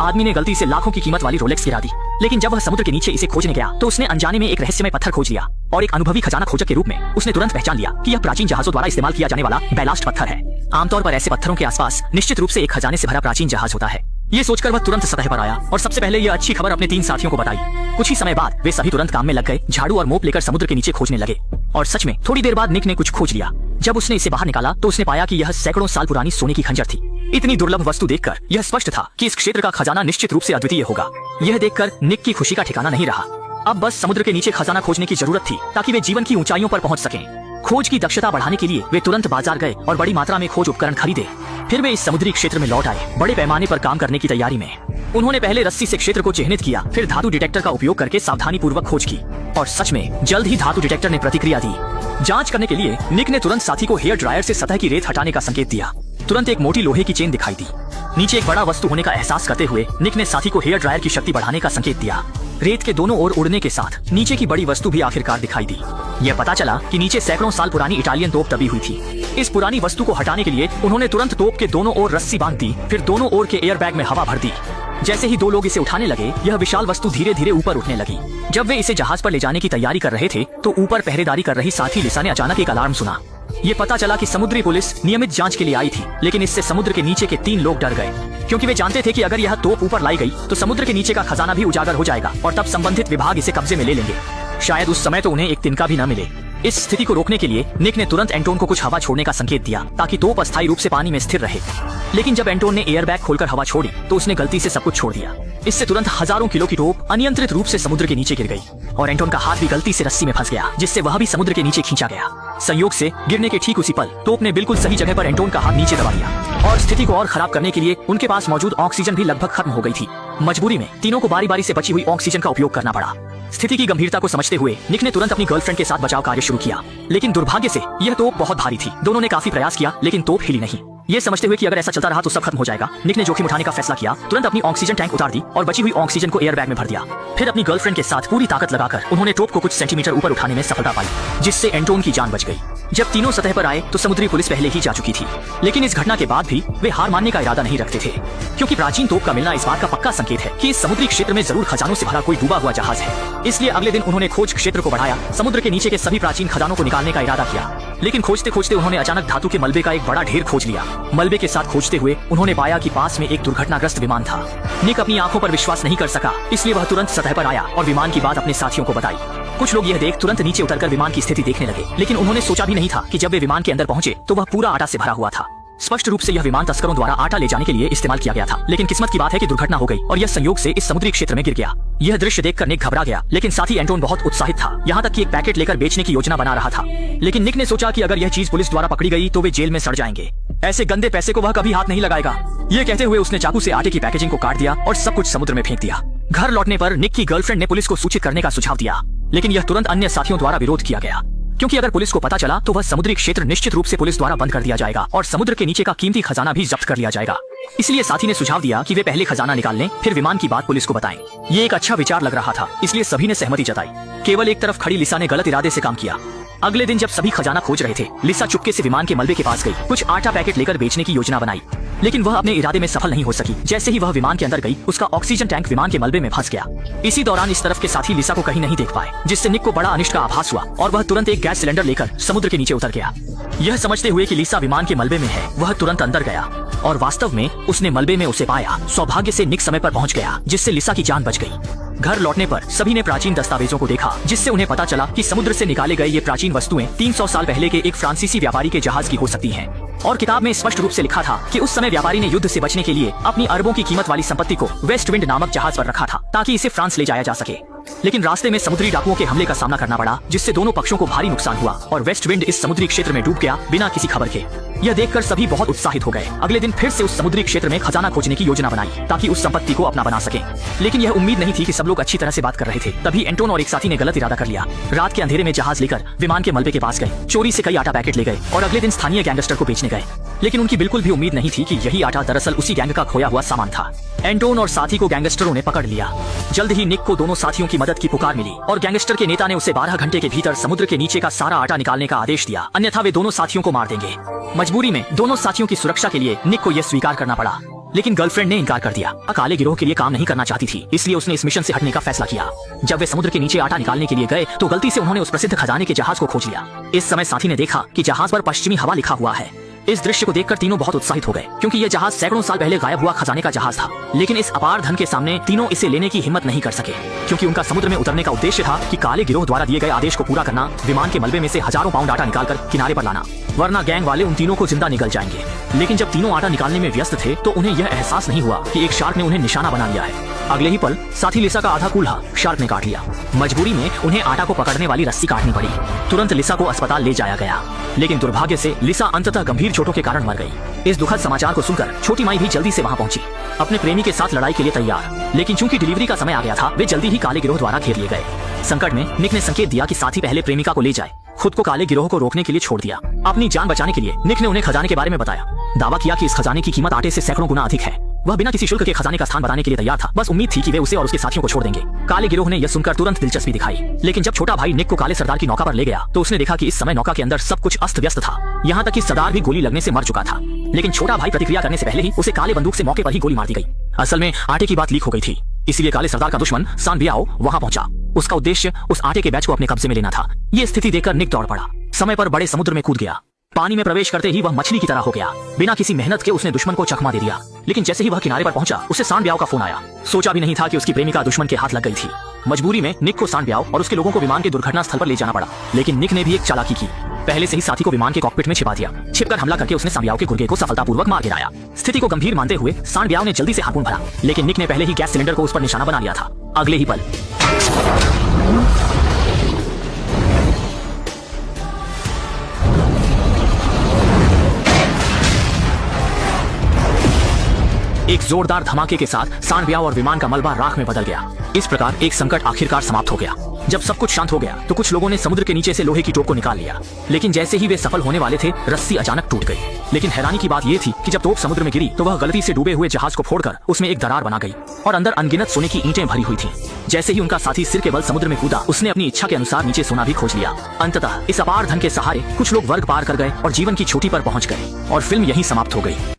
आदमी ने गलती से लाखों की कीमत वाली रोलेक्स गिरा दी, लेकिन जब वह समुद्र के नीचे इसे खोजने गया तो उसने अनजाने में एक रहस्यमय पत्थर खोज लिया और एक अनुभवी खजाना खोजक के रूप में उसने तुरंत पहचान लिया कि यह प्राचीन जहाजों द्वारा इस्तेमाल किया जाने वाला बैलास्ट पत्थर है। आमतौर पर ऐसे पत्थरों के आसपास निश्चित रूप से एक खजाने से भरा प्राचीन जहाज होता है। ये सोचकर वह तुरंत सतह पर आया और सबसे पहले यह अच्छी खबर अपने 3 साथियों को बताई। कुछ ही समय बाद वे सभी तुरंत काम में लग गए, झाड़ू और मोप लेकर समुद्र के नीचे खोजने लगे। और सच में थोड़ी देर बाद निक ने कुछ खोज लिया। जब उसने इसे बाहर निकाला तो उसने पाया कि यह सैकड़ों साल पुरानी सोने की खंजर थी। इतनी दुर्लभ वस्तु देखकर यह स्पष्ट था कि इस क्षेत्र का खजाना निश्चित रूप से अद्वितीय होगा। यह देखकर निक की खुशी का ठिकाना नहीं रहा। अब बस समुद्र के नीचे खजाना खोजने की जरूरत थी ताकि वे जीवन की ऊंचाइयों पर पहुंच सकें। खोज की दक्षता बढ़ाने के लिए वे तुरंत बाजार गए और बड़ी मात्रा में खोज उपकरण खरीदे। फिर वे इस समुद्री क्षेत्र में लौट आए, बड़े पैमाने पर काम करने की तैयारी में। उन्होंने पहले रस्सी से क्षेत्र को चिह्नित किया, फिर धातु डिटेक्टर का उपयोग करके सावधानी पूर्वक खोज की और सच में जल्द ही धातु डिटेक्टर ने प्रतिक्रिया दी। जांच करने के लिए निक ने तुरंत साथी को हेयर ड्रायर से सतह की रेत हटाने का संकेत दिया। तुरंत एक मोटी लोहे की चेन दिखाई दी। नीचे एक बड़ा वस्तु होने का एहसास करते हुए निक ने साथी को हेयर ड्रायर की शक्ति बढ़ाने का संकेत दिया। रेत के दोनों ओर उड़ने के साथ नीचे की बड़ी वस्तु भी आखिरकार दिखाई दी। यह पता चला कि नीचे सैकड़ों साल पुरानी इटालियन तोप दबी हुई थी। इस पुरानी वस्तु को हटाने के लिए उन्होंने तुरंत तोप के दोनों ओर रस्सी बांध दी, फिर दोनों ओर के एयर बैग में हवा भर दी। जैसे ही 2 लोग इसे उठाने लगे, यह विशाल वस्तु धीरे धीरे ऊपर उठने लगी। जब वे इसे जहाज पर ले जाने की तैयारी कर रहे थे तो ऊपर पहरेदारी कर रही साथी लिसा ने अचानक एक अलार्म सुना। ये पता चला कि समुद्री पुलिस नियमित जांच के लिए आई थी, लेकिन इससे समुद्र के नीचे के 3 लोग डर गए, क्योंकि वे जानते थे कि अगर यह तोप ऊपर लाई गई तो समुद्र के नीचे का खजाना भी उजागर हो जाएगा और तब संबंधित विभाग इसे कब्जे में ले लेंगे। शायद उस समय तो उन्हें एक तिनका भी न मिले। इस स्थिति को रोकने के लिए निक ने तुरंत एंटोन को कुछ हवा छोड़ने का संकेत दिया ताकि तोप अस्थायी रूप से पानी में स्थिर रहे। लेकिन जब एंटोन ने एयर बैग खोलकर हवा छोड़ी तो उसने गलती से सब कुछ छोड़ दिया। इससे तुरंत हजारों किलो की तोप अनियंत्रित रूप से समुद्र के नीचे गिर गई और एंटोन का हाथ भी गलती से रस्सी में फंस गया, जिससे वह भी समुद्र के नीचे खींचा गया। संयोग से गिरने के ठीक उसी पल तोप ने बिल्कुल सही जगह पर एंटोन का हाथ नीचे दबा दिया और स्थिति को और खराब करने के लिए उनके पास मौजूद ऑक्सीजन भी लगभग खत्म हो गई थी। मजबूरी में तीनों को बारी बारी से बची हुई ऑक्सीजन का उपयोग करना पड़ा। स्थिति की गंभीरता को समझते हुए निक ने तुरंत अपनी गर्लफ्रेंड के साथ बचाव कार्य शुरू किया, लेकिन दुर्भाग्य से यह तोप बहुत भारी थी। दोनों ने काफी प्रयास किया लेकिन तोप हिली नहीं। ये समझते हुए कि अगर ऐसा चलता रहा तो सब खत्म हो जाएगा, निक ने जोखिम उठाने का फैसला किया। तुरंत अपनी ऑक्सीजन टैंक उतार दी और बची हुई ऑक्सीजन को एयर बैग में भर दिया। फिर अपनी गर्लफ्रेंड के साथ पूरी ताकत लगाकर उन्होंने तोप को कुछ सेंटीमीटर ऊपर उठाने में सफलता पाई, जिससे एंटोन की जान बच गई। जब तीनों सतह पर आए तो समुद्री पुलिस पहले ही जा चुकी थी, लेकिन इस घटना के बाद भी वे हार मानने का इरादा नहीं रखते थे, क्योंकि प्राचीन तोप का मिलना इस बात का पक्का संकेत है कि इस समुद्री क्षेत्र में जरूर खजानों से भरा कोई डूबा हुआ जहाज है। इसलिए अगले दिन उन्होंने खोज क्षेत्र को बढ़ाया, समुद्र के नीचे के सभी प्राचीन खजानों को निकालने का इरादा किया। लेकिन खोजते खोजते उन्होंने अचानक धातु के मलबे का एक बड़ा ढेर खोज लिया। मलबे के साथ खोजते हुए उन्होंने पाया कि पास में एक दुर्घटनाग्रस्त विमान था। निक अपनी आंखों पर विश्वास नहीं कर सका, इसलिए वह तुरंत सतह पर आया और विमान की बात अपने साथियों को बताई। कुछ लोग यह देख तुरंत नीचे उतरकर विमान की स्थिति देखने लगे, लेकिन उन्होंने सोचा भी नहीं था कि जब वे विमान के अंदर पहुंचे तो वह पूरा आटा से भरा हुआ था। स्पष्ट रूप से यह विमान तस्करों द्वारा आटा ले जाने के लिए इस्तेमाल किया गया था, लेकिन किस्मत की बात है कि दुर्घटना हो गई और यह संयोग से इस समुद्री क्षेत्र में गिर गया। यह दृश्य देखकर निक घबरा गया, लेकिन साथ ही एंटोन बहुत उत्साहित था, यहाँ तक कि एक पैकेट लेकर बेचने की योजना बना रहा था। लेकिन निक ने सोचा कि अगर यह चीज पुलिस द्वारा पकड़ी गई तो वे जेल में सड़ जाएंगे। ऐसे गंदे पैसे को वह कभी हाथ नहीं लगाएगा। ये कहते हुए उसने चाकू से आटे की पैकेजिंग को काट दिया और सब कुछ समुद्र में फेंक दिया। घर लौटने पर निक की गर्लफ्रेंड ने पुलिस को सूचित करने का सुझाव दिया, लेकिन यह तुरंत अन्य साथियों द्वारा विरोध किया गया, क्योंकि अगर पुलिस को पता चला तो वह समुद्री क्षेत्र निश्चित रूप से पुलिस द्वारा बंद कर दिया जाएगा और समुद्र के नीचे का कीमती खजाना भी जब्त कर लिया जाएगा। इसलिए साथी ने सुझाव दिया कि वे पहले खजाना निकाल लें, फिर विमान की बात पुलिस को बताएं। ये एक अच्छा विचार लग रहा था, इसलिए सभी ने सहमति जताई। केवल एक तरफ खड़ी लिसा ने गलत इरादे से काम किया। अगले दिन जब सभी खजाना खोज रहे थे, लिसा चुपके से विमान के मलबे के पास गई, कुछ आटा पैकेट लेकर बेचने की योजना बनाई, लेकिन वह अपने इरादे में सफल नहीं हो सकी। जैसे ही वह विमान के अंदर गई, उसका ऑक्सीजन टैंक विमान के मलबे में फंस गया। इसी दौरान इस तरफ के साथी लिसा को कहीं नहीं देख पाए, जिससे निक को बड़ा अनिष्ट का आभास हुआ और वह तुरंत एक गैस सिलेंडर लेकर समुद्र के नीचे उतर गया। यह समझते हुए कि लिसा विमान के मलबे में है, वह तुरंत अंदर गया और वास्तव में उसने मलबे में उसे पाया। सौभाग्य से निक समय पर पहुंच गया, जिससे लिसा की जान बच गई। घर लौटने पर सभी ने प्राचीन दस्तावेजों को देखा, जिससे उन्हें पता चला कि समुद्र से निकाले गए ये प्राचीन वस्तुएं 300 साल पहले के एक फ्रांसीसी व्यापारी के जहाज की हो सकती हैं। और किताब में स्पष्ट रूप से लिखा था कि उस समय व्यापारी ने युद्ध से बचने के लिए अपनी अरबों की कीमत वाली संपत्ति को वेस्ट विंड नामक जहाज पर रखा था, ताकि इसे फ्रांस ले जाया जा सके। लेकिन रास्ते में समुद्री डाकुओं के हमले का सामना करना पड़ा, जिससे दोनों पक्षों को भारी नुकसान हुआ और वेस्ट विंड इस समुद्री क्षेत्र में डूब गया बिना किसी खबर के। यह देखकर सभी बहुत उत्साहित हो गए। अगले दिन फिर से उस समुद्री क्षेत्र में खजाना खोजने की योजना बनाई, ताकि उस संपत्ति को अपना बना सके। लेकिन यह उम्मीद नहीं थी कि सब लोग अच्छी तरह से बात कर रहे थे। तभी एंटोन और एक साथी ने गलत इरादा कर लिया। रात के अंधेरे में जहाज लेकर विमान के मलबे के पास गए, चोरी से कई आटा पैकेट ले गए और अगले दिन स्थानीय गैंगस्टर को बेचने गए। लेकिन उनकी बिल्कुल भी उम्मीद नहीं थी कि यही आटा दरअसल उसी गैंग का खोया हुआ सामान था। एंटोन और साथी को गैंगस्टरों ने पकड़ लिया। जल्द ही निक को दोनों साथियों की मदद की पुकार मिली और गैंगस्टर के नेता ने उसे 12 घंटे के भीतर समुद्र के नीचे का सारा आटा निकालने का आदेश दिया, अन्यथा वे दोनों साथियों को मार देंगे। मजबूरी में दोनों साथियों की सुरक्षा के लिए निक को यह स्वीकार करना पड़ा। लेकिन गर्लफ्रेंड ने इनकार कर दिया। काले गिरोह के लिए काम नहीं करना चाहती थी, इसलिए उसने इस मिशन से हटने का फैसला किया। जब वे समुद्र के नीचे आटा निकालने के लिए गए तो गलती से उन्होंने उस प्रसिद्ध खजाने के जहाज को खोज लिया। इस समय साथी ने देखा कि जहाज पर पश्चिमी हवा लिखा हुआ है। इस दृश्य को देखकर तीनों बहुत उत्साहित हो गए, क्योंकि यह जहाज सैकड़ों साल पहले गायब हुआ खजाने का जहाज था। लेकिन इस अपार धन के सामने तीनों इसे लेने की हिम्मत नहीं कर सके, क्योंकि उनका समुद्र में उतरने का उद्देश्य था कि काले गिरोह द्वारा दिए गए आदेश को पूरा करना, विमान के मलबे में से हजारों पाउंड आटा निकालकर किनारे पर लाना, वरना गैंग वाले उन तीनों को जिंदा निगल जाएंगे। लेकिन जब तीनों आटा निकालने में व्यस्त थे तो उन्हें यह एहसास नहीं हुआ कि एक शार्क ने उन्हें निशाना बना लिया है। अगले ही पल साथी लिसा का आधा कूल्हा शार्क ने काट लिया। मजबूरी में उन्हें आटा को पकड़ने वाली रस्सी काटनी पड़ी। तुरंत लिसा को अस्पताल ले जाया गया, लेकिन दुर्भाग्य से लिसा अंततः गंभीर चोटों के कारण मर गई। इस दुखद समाचार को सुनकर छोटी माई भी जल्दी से वहां पहुंची, अपने प्रेमी के साथ लड़ाई के लिए तैयार। लेकिन चूंकि डिलीवरी का समय आ गया था, वे जल्दी ही काले गिरोह द्वारा घेर लिए गए। संकट में निक ने संकेत दिया कि साथी पहले प्रेमिका को ले जाए, खुद को काले गिरोह को रोकने के लिए छोड़ दिया। अपनी जान बचाने के लिए निक ने उन्हें खजाने के बारे में बताया। दावा किया कि इस खजाने की कीमत आटे से सैकड़ों गुना अधिक है। वह बिना किसी शुल्क के खजाने का स्थान बताने के लिए तैयार था, बस उम्मीद थी कि वे उसे और उसके साथियों को छोड़ देंगे। काले गिरोह ने यह सुनकर तुरंत दिलचस्पी दिखाई, लेकिन जब छोटा भाई निक को काले सरदार की नौका पर ले गया तो उसने देखा कि इस समय नौका के अंदर सब कुछ अस्त व्यस्त था। यहाँ तक कि सरदार भी गोली लगने से मर चुका था। लेकिन छोटा भाई प्रतिक्रिया करने से पहले ही उसे काले बंदूक से मौके पर ही गोली मार दी गई। असल में आटे की बात लीक हो गई थी, इसीलिए काले सरदार का दुश्मन सान बियाओ वहां पहुंचा। उसका उद्देश्य उस आटे के बैच को अपने कब्जे में लेना था। ये स्थिति देखकर निक दौड़ पड़ा, समय पर बड़े समुद्र में कूद गया। पानी में प्रवेश करते ही वह मछली की तरह हो गया। बिना किसी मेहनत के उसने दुश्मन को चकमा दे दिया। लेकिन जैसे ही वह किनारे पर पहुंचा, उसे सान बियाओ का फोन आया। सोचा भी नहीं था कि उसकी प्रेमिका दुश्मन के हाथ लग गई थी। मजबूरी में निक को सान बियाओ और उसके लोगों को विमान के दुर्घटना स्थल पर ले जाना पड़ा। लेकिन निक ने भी एक चालाकी की, पहले से ही साथी को विमान के कॉकपिट में छिपा दिया। छिपकर हमला करके उसने सान बियाओ के गुर्गे को सफलतापूर्वक मार गिराया। स्थिति को गंभीर मानते हुए सान बियाओ ने जल्दी से हार्पून भरा, लेकिन निक ने पहले ही गैस सिलेंडर को उस पर निशाना बना लिया था। अगले ही पल एक जोरदार धमाके के साथ सान बियाओ और विमान का मलबा राख में बदल गया। इस प्रकार एक संकट आखिरकार समाप्त हो गया। जब सब कुछ शांत हो गया तो कुछ लोगों ने समुद्र के नीचे से लोहे की टोप को निकाल लिया, लेकिन जैसे ही वे सफल होने वाले थे, रस्सी अचानक टूट गई। लेकिन हैरानी की बात यह थी कि जब टोप समुद्र में गिरी तो वह गलती से डूबे हुए जहाज को फोड़कर उसमें एक दरार बना गई और अंदर अनगिनत सोने की ईंटें भरी हुई थी। जैसे ही उनका साथी सिर के बल समुद्र में कूदा, उसने अपनी इच्छा के अनुसार नीचे सोना भी खोज लिया। अंततः इस अपार धन के सहारे कुछ लोग वर्ग पार कर गए और जीवन की चोटी पर पहुंच गए, और फिल्म यहीं समाप्त हो गई।